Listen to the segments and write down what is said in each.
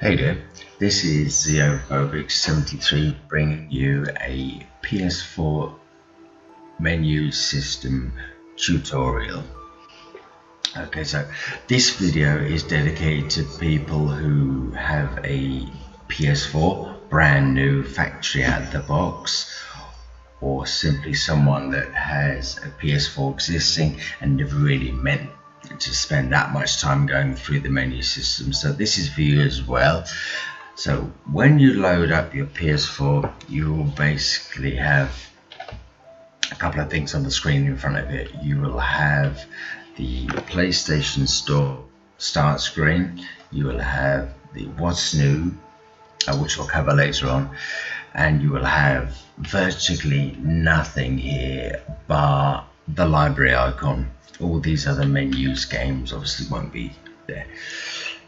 Hey there, this is Xenophobic73 bringing you a PS4 menu system tutorial. Okay, so this video is dedicated to people who have a PS4 brand new factory out of the box, or simply someone that has a PS4 existing and never really meant to spend that much time going through the menu system. So this is for you as well. So when you load up your PS4, you will basically have a couple of things on the screen in front of it. You will have the PlayStation Store start screen, you will have the what's new, which we'll cover later on, and you will have virtually nothing here bar the library icon. All these other menus, games obviously won't be there.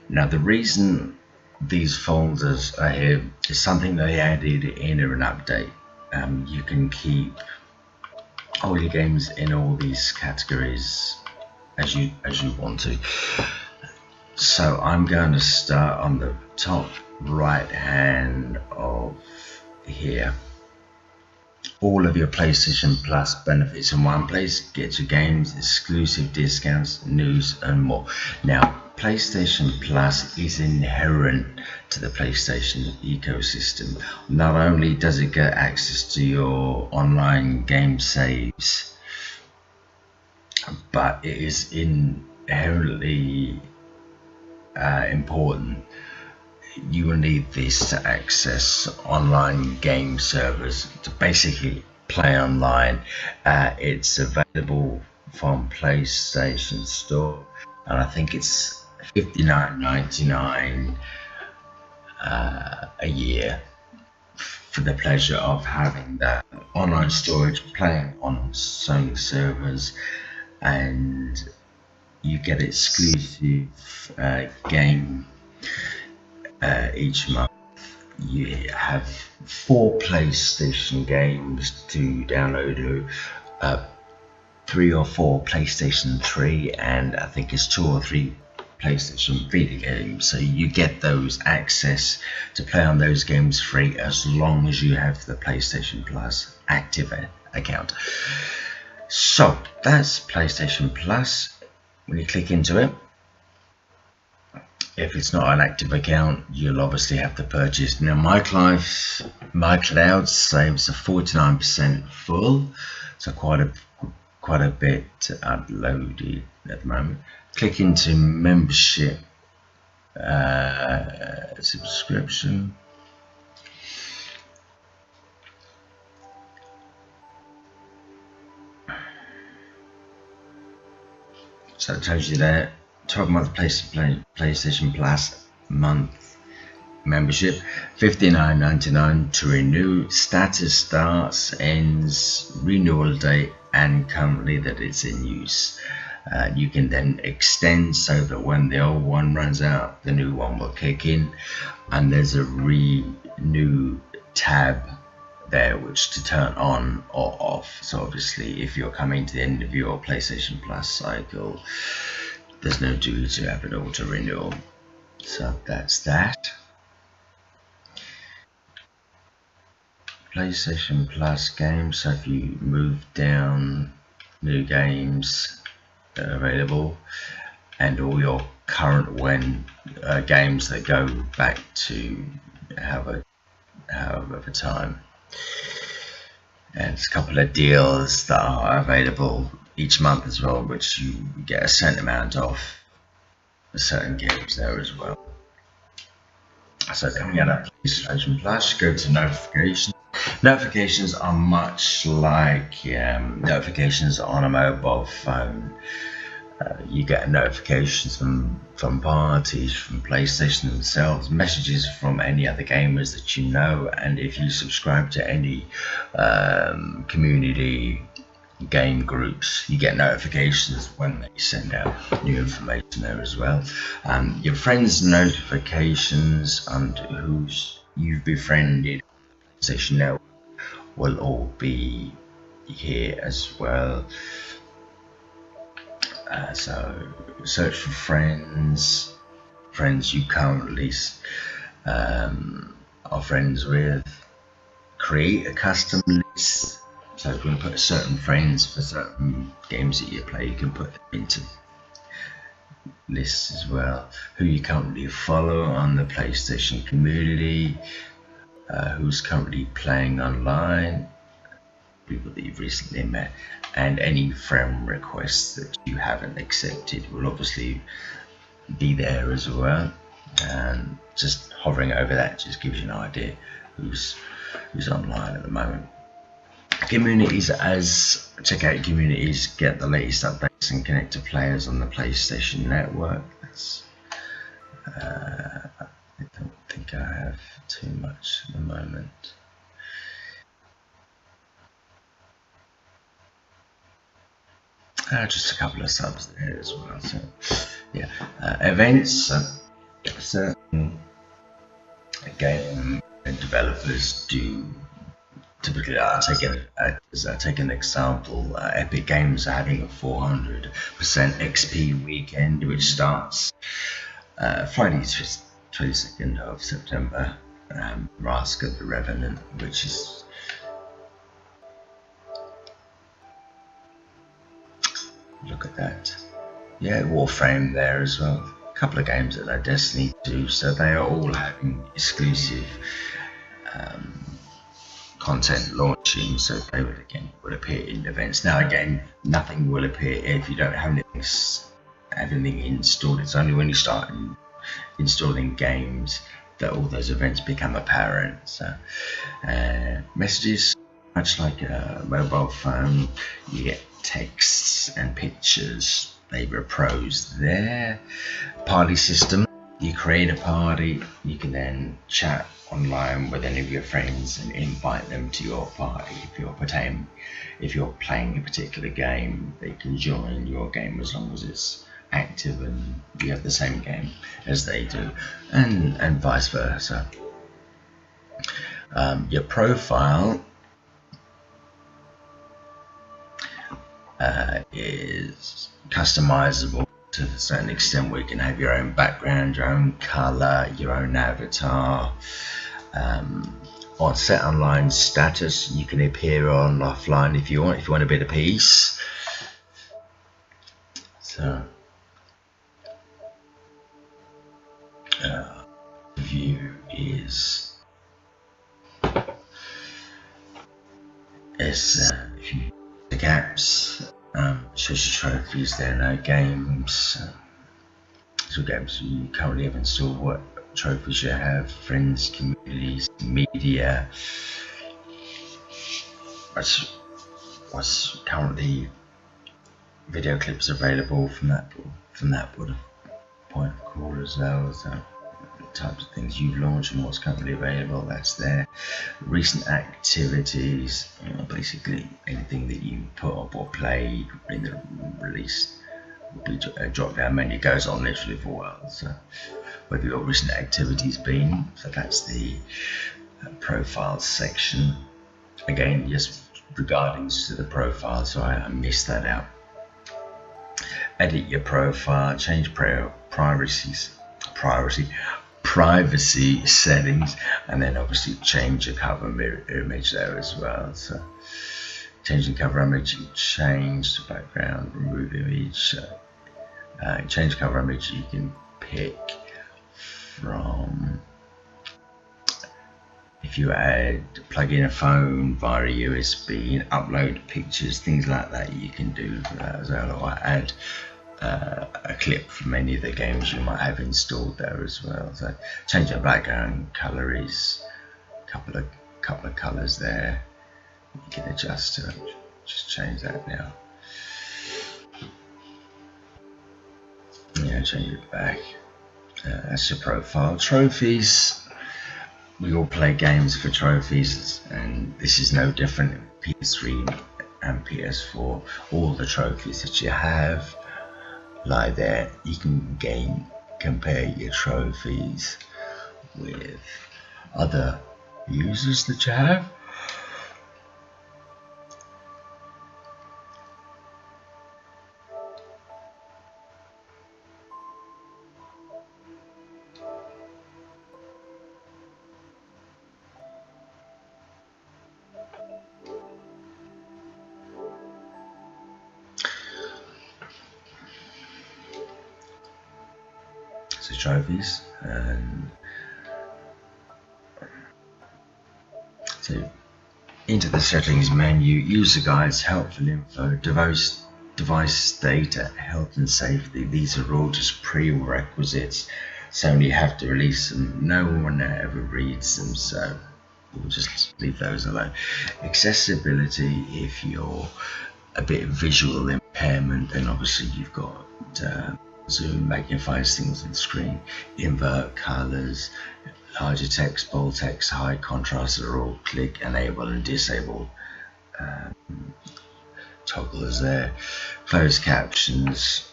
Now the reason these folders are here is something they added in an update. You can keep all your games in all these categories as you want to. So I'm going to start on the top right hand of here. All of your PlayStation Plus benefits in one place. Get your games, exclusive discounts, news and more. Now PlayStation Plus is inherent to the PlayStation ecosystem. Not only does it get access to your online game saves, but it is inherently important. You will need this to access online game servers to basically play online. It's available from PlayStation Store, and I think it's $59.99 a year for the pleasure of having that online storage, playing on Sony servers, and you get exclusive game each month. You have 4 PlayStation games to download, 3 or 4 PlayStation 3, and I think it's 2 or 3 PlayStation Vita games. So you get those access to play on those games free as long as you have the PlayStation Plus active account. So that's PlayStation Plus. When you click into it, if it's not an active account, you'll obviously have to purchase. Now my cloud saves are 49% full, so quite a bit uploaded at the moment. Click into membership subscription. So it tells you there, 12-month PlayStation Plus month membership, $59.99 to renew. Status starts, ends, renewal date, and currently that it's in use. You can then extend so that when the old one runs out, the new one will kick in, and there's a renew tab there which to turn on or off. So obviously if you're coming to the end of your PlayStation Plus cycle, there's no duty to have an auto renewal. So that's that. PlayStation Plus games, so if you move down, new games that are available, and all your current games that go back to however time. And there's a couple of deals that are available each month as well, which you get a certain amount of certain games there as well. So coming out of PlayStation Plus, go to notifications. Notifications are much like notifications on a mobile phone. You get notifications from parties, from PlayStation themselves, messages from any other gamers that you know, and if you subscribe to any community game groups, you get notifications when they send out new information there as well. Your friends' notifications and who you've befriended PlayStation Network will all be here as well. So search for friends you currently are friends with. Create a custom list. So if you want to put certain friends for certain games that you play, you can put them into lists as well. Who you currently follow on the PlayStation community, who's currently playing online, people that you've recently met, and any friend requests that you haven't accepted will obviously be there as well. And just hovering over that just gives you an idea who's online at the moment. Communities, as check out communities, get the latest updates and connect to players on the PlayStation Network. That's I don't think I have too much at the moment. Just a couple of subs there as well. So yeah, events. Certain game developers do typically. Take an example. Epic Games are having a 400% XP weekend, which starts Friday 22nd of September. Mask of the Revenant, which is look at that. Yeah, Warframe there as well. A couple of games that are Destiny 2, so they are all having exclusive content launching, so they will appear in events. Now again, nothing will appear if you don't have anything installed. It's only when you start installing games that all those events become apparent. So messages, much like a mobile phone, you get texts and pictures. They were pros there. Party system, you create a party, you can then chat online with any of your friends and invite them to your party. If you're playing a particular game, they can join your game as long as it's active and you have the same game as they do, and vice versa. Your profile is customizable to a certain extent, where you can have your own background, your own color, your own avatar. On set online status, you can appear on offline if you want a bit of peace. So view is if you the gaps, shows your trophies there, no games. So games you currently have installed, what trophies you have, friends, communities, media. What's currently video clips available from that point of call as well. So the types of things you've launched and what's currently available, that's there. Recent activities, basically anything that you put up or played in the release will be a drop down menu, goes on literally for a while. So where your recent activities been, so that's the profile section. Again, just regarding to the profile, so I missed that out. Edit your profile, change privacy settings, and then obviously change your cover image there as well. So changing cover image, change the background, remove image, change cover image. You can pick from, if you plug in a phone via a USB and upload pictures, things like that, you can do that as well, or add a clip from any of the games you might have installed there as well. So change your background color is a couple of colors there. You can adjust to just change that now. Yeah, change it back. That's your profile. Trophies. We all play games for trophies, and this is no different. PS3 and PS4, all the trophies that you have lie there. You can compare your trophies with other users that you have. so trophies, and so into the settings menu, user guides, helpful info, device data, health and safety. These are all just prerequisites. Sony have to release them. No one ever reads them, so we'll just leave those alone. Accessibility, if you're a bit of visual impairment, then obviously you've got zoom, magnifies things on the screen, invert colors, larger text, bold text, high contrast are all click, enable and disable togglers there. Closed captions,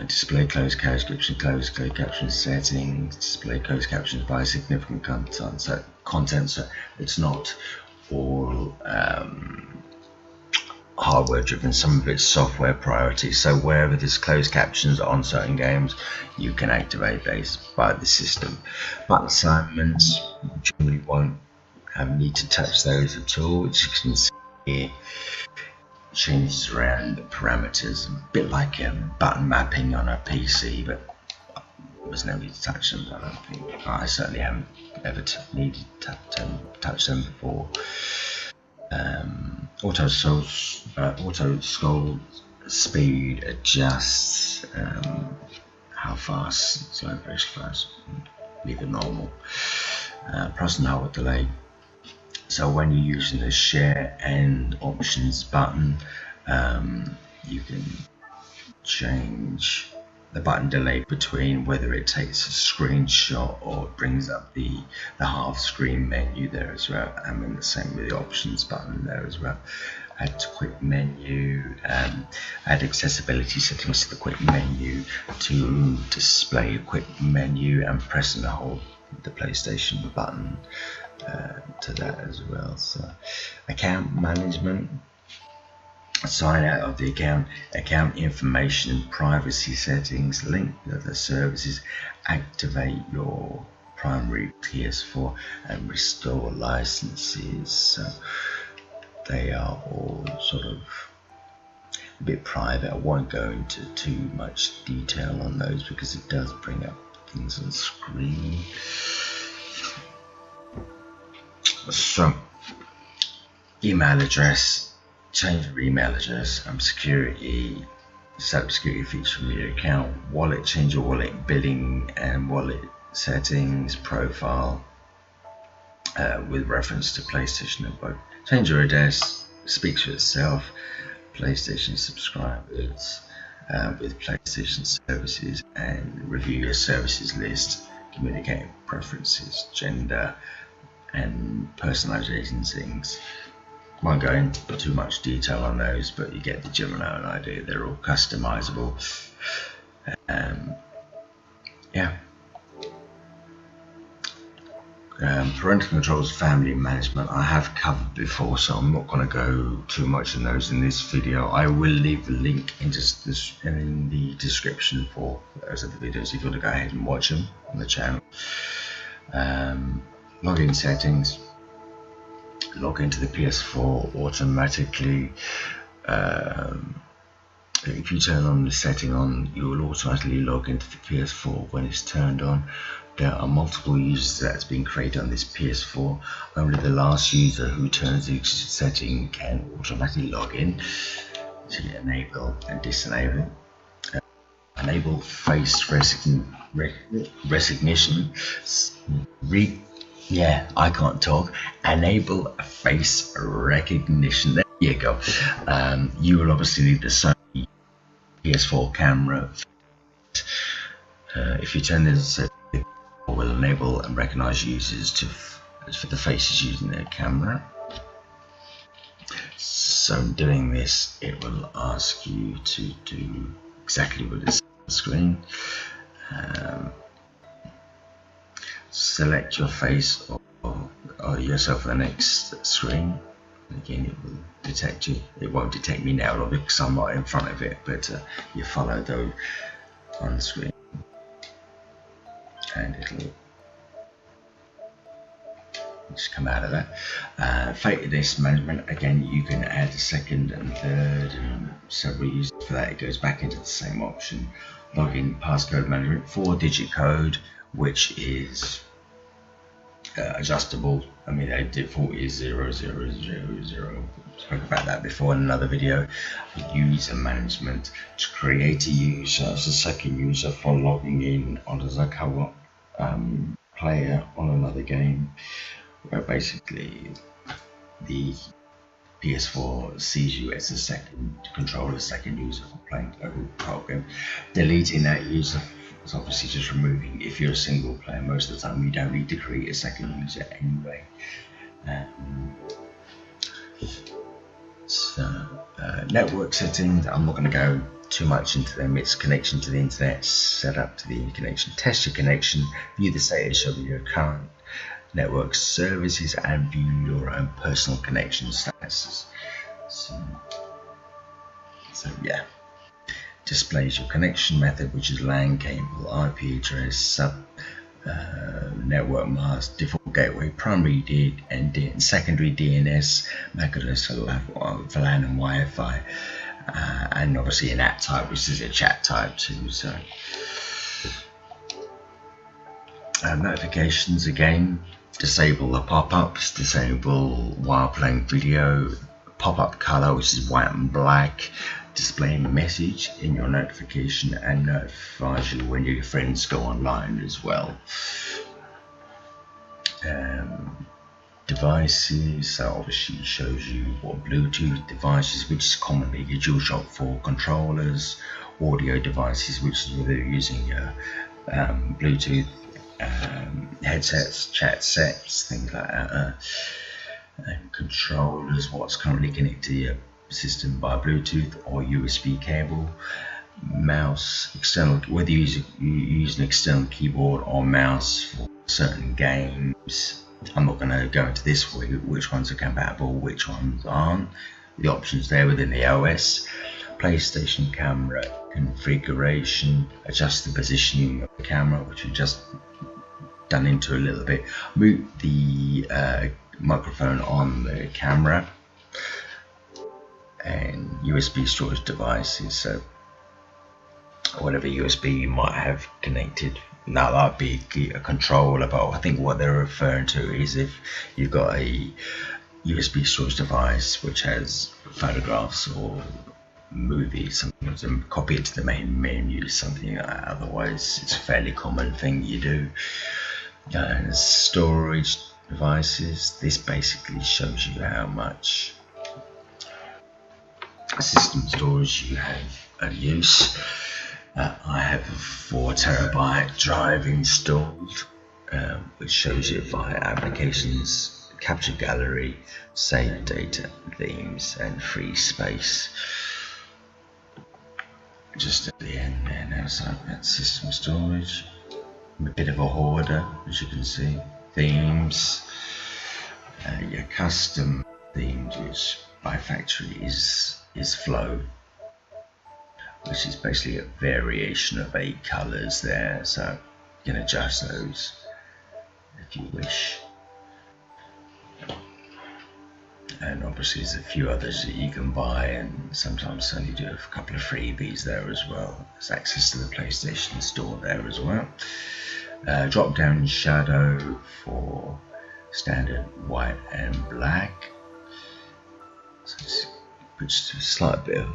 display closed captions, closed caption settings, display closed captions by significant content, so it's not all hardware driven, some of it's software priority. So wherever there's closed captions on certain games, you can activate those by the system. Button assignments, generally won't need to touch those at all. As you can see here, changes around the parameters, a bit like button mapping on a PC, but there's no need to touch them. I don't think. I certainly haven't ever needed to touch them before. Auto scroll speed adjusts how fast, slow, very fast, leave it normal. Press and hold delay. So when you're using the share and options button, you can change the button delay between whether it takes a screenshot or brings up the half screen menu there as well. I mean the same with the options button there as well. Add to quick menu, add accessibility settings to the quick menu to display a quick menu, and press and hold the PlayStation button to that as well. So account management, sign out of the account information, privacy settings, link to other services, activate your primary PS4 and restore licenses. So they are all sort of a bit private. I won't go into too much detail on those because it does bring up things on the screen. So email address, change your email address, security, set up security feature from your account, wallet, change your wallet billing and wallet settings, profile with reference to PlayStation Network. Change your address, speaks for itself, PlayStation subscribers with PlayStation services, and review your services list, communicate preferences, gender and personalization things. Won't go into too much detail on those, but you get the general idea. They're all customizable. Yeah. Parental controls, family management, I have covered before, so I'm not going to go too much on those in this video. I will leave a link in the description for those other videos if you want to go ahead and watch them on the channel. Login settings, log into the PS4 automatically. If you turn on the setting on, you will automatically log into the PS4 when it's turned on. There are multiple users that's been created on this PS4. Only the last user who turns the setting can automatically log in. So you enable and disable. Enable face recognition. Yeah, I can't talk. Enable face recognition. There you go. You will obviously need the Sony PS4 camera. If you turn this setting, it will enable and recognize users for the faces using their camera. So in doing this, it will ask you to do exactly what it's on the screen. Select your face or yourself on the next screen. Again, it will detect you. It won't detect me now because I'm not in front of it, but you follow those on the screen and it'll just come out of that. Fatalist management, again, you can add a second and third and several users for that. It goes back into the same option. Login passcode management, 4-digit code, which is adjustable. I mean, the default is 0000. Spoke about that before in another video. User management, to create a user as a second user for logging in on as a co-op player on another game, where basically the PS4 sees you as a second controller, second user for playing local co-op game. Deleting that user is obviously just removing. If you're a single player, most of the time you don't need to create a second user anyway. Network settings, I'm not going to go too much into them. It's connection to the internet, set up to the connection, test your connection, view the status of your current network services, and view your own personal connection statuses. So yeah, displays your connection method, which is LAN cable, IP address, sub network mask, default gateway, primary and secondary DNS, MAC address for LAN and Wi-Fi, and obviously an app type, which is a chat type too. So notifications, again, disable the pop-ups, disable while playing video, pop-up color, which is white and black, displaying a message in your notification and notifies you when your friends go online as well. Devices, so obviously shows you what Bluetooth devices, which is commonly your DualShock 4 controllers, audio devices, which is whether you're using Bluetooth headsets, chat sets, things like that, and controllers, what's currently connected to your system by Bluetooth or USB cable. Mouse, external, whether you use an external keyboard or mouse for certain games. I'm not going to go into this for you, which ones are compatible, which ones aren't. The options there within the OS. PlayStation camera configuration, adjust the positioning of the camera, which we've just done into a little bit. Mute the microphone on the camera, and USB storage devices, so whatever USB you might have connected. Now that'd be a controller, but I think what they're referring to is if you've got a USB storage device which has photographs or movies, sometimes and copy it to the main menu, something like that. Otherwise it's a fairly common thing you do. Storage devices, this basically shows you how much system storage you have at use. I have a 4 terabyte drive installed, which shows you via applications, capture gallery, save data, themes, and free space. Just at the end there now, so I've got system storage. I'm a bit of a hoarder, as you can see. Themes, your custom themes, which by factory is flow, which is basically a variation of 8 colors there, so you can adjust those if you wish. And obviously there's a few others that you can buy, and sometimes Sony do a couple of freebies there as well. There's access to the PlayStation Store there as well. Drop down shadow for standard white and black, so it puts a slight bit of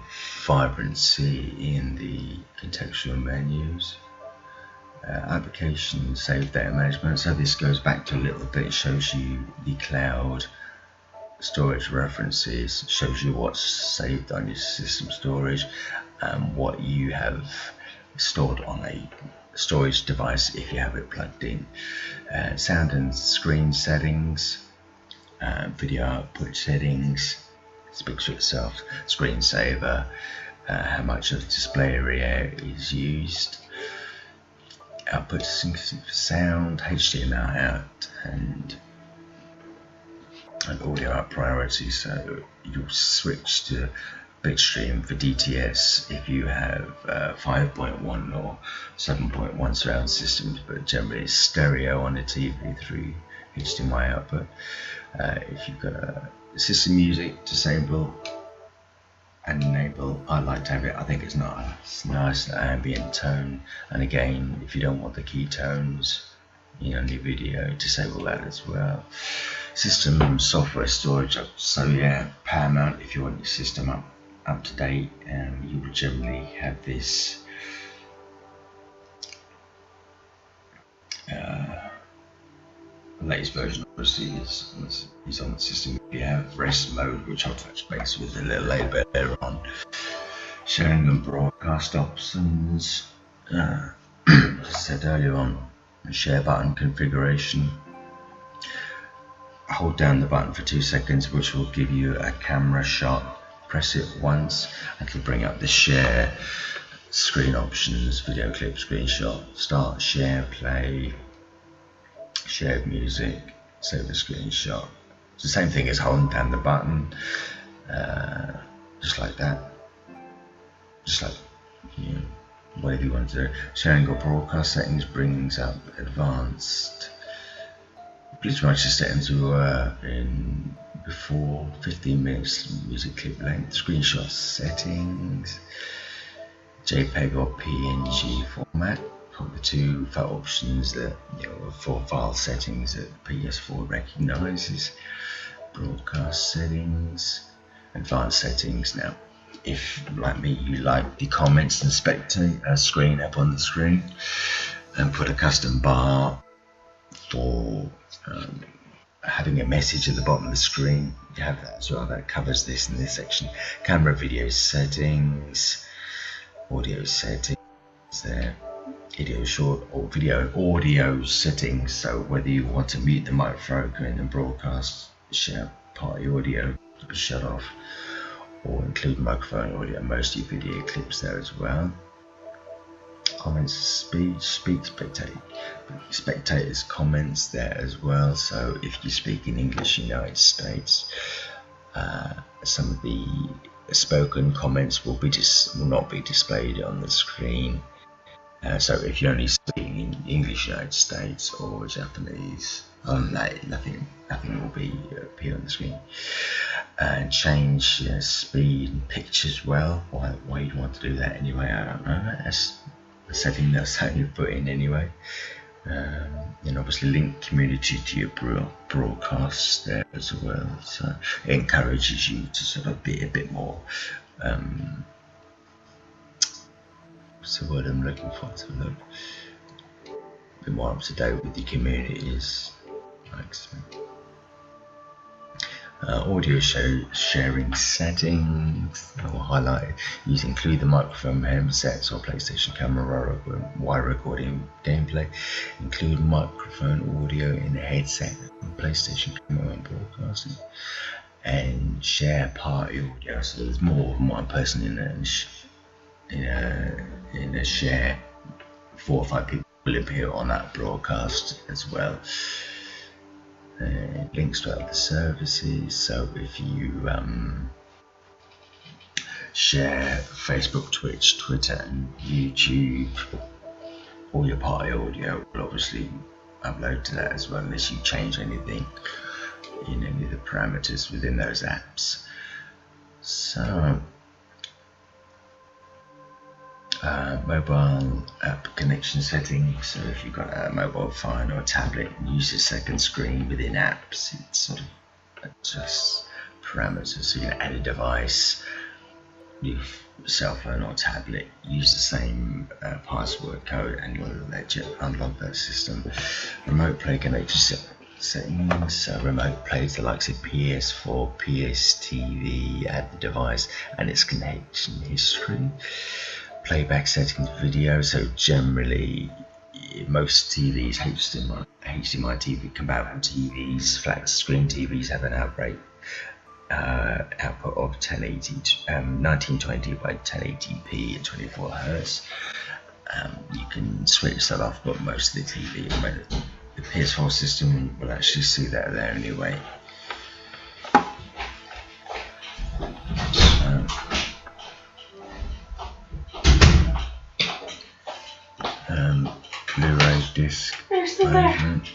vibrancy in the contextual menus. Application save data management, so this goes back to a little bit, shows you the cloud storage references, shows you what's saved on your system storage and what you have stored on a storage device if you have it plugged in. Sound and screen settings, video output settings, speaks for itself. Screensaver, how much of the display area is used. Output sound, HDMI out, and audio out priority, so you'll switch to bitstream for DTS if you have 5.1 or 7.1 surround systems, but generally it's stereo on a TV through HDMI output. If you've got a system music, disable and enable. I like to have it. I think it's nice ambient tone. And again, if you don't want the key tones on your video, disable that as well. System software storage up. So yeah, power mount. If you want your system up to date, you will generally have this. The latest version obviously is on the system. You have rest mode, which I'll touch base with a little later on. Sharing and broadcast options. As I said earlier on, share button configuration. Hold down the button for 2 seconds, which will give you a camera shot. Press it once and it'll bring up the share screen options, video clip, screenshot, start, share, play, shared music, save a screenshot. It's the same thing as holding down the button, just like that. Just like whatever you want to do. Sharing or broadcast settings brings up advanced. Pretty much the settings we were in before. 15 minutes music clip length, screenshot settings, JPEG or PNG format. The 2 file options that for file settings that PS4 recognizes. Broadcast settings, advanced settings. Now, if like me you like the comments and spectate screen up on the screen, and put a custom bar for having a message at the bottom of the screen, you have that as well. That covers this in this section. Camera video settings, audio settings there. Video short or video audio settings, so whether you want to mute the microphone and broadcast share party audio to be shut off, or include microphone audio, most of your video clips there as well. Comments, speech, spectators comments there as well. So if you speak in English United States, some of the spoken comments will not be displayed on the screen. So if you only speak in English United States or Japanese, nothing will appear on the screen. And change speed and pitch as well. Why you'd want to do that anyway, I don't know. That's a setting that Sony put in anyway. And obviously link community to your broadcasts there as well. So it encourages you to sort of be a bit more. What's the word I'm looking for? To look a bit more up to date with the communities. Audio sharing settings. I will highlight include the microphone headsets or PlayStation camera while recording gameplay. Include microphone audio in the headset and PlayStation camera when broadcasting. And share party audio. So there's more than one person in a share. 4 or 5 people will appear on that broadcast as well. Links to other services. So if you share Facebook, Twitch, Twitter and YouTube, all your party audio will obviously upload to that as well, unless you change anything in any of the parameters within those apps. So mobile app connection settings. So if you've got a mobile phone or a tablet and use a second screen within apps, it's sort of adjusts parameters. So you can add a device, your cell phone or tablet, use the same password code, and you'll let you unlock that system. Remote play connection settings. So remote plays the likes of PS4, PS TV, add the device and its connection history. Playback settings, video. So generally most TVs, HDMI TV, compatible TVs, flat screen TVs have an output of 1920 by 1080p at 24 Hz. You can switch that off, but most of the TV, the PS4 system will actually see that there anyway. Blu-ray disc management.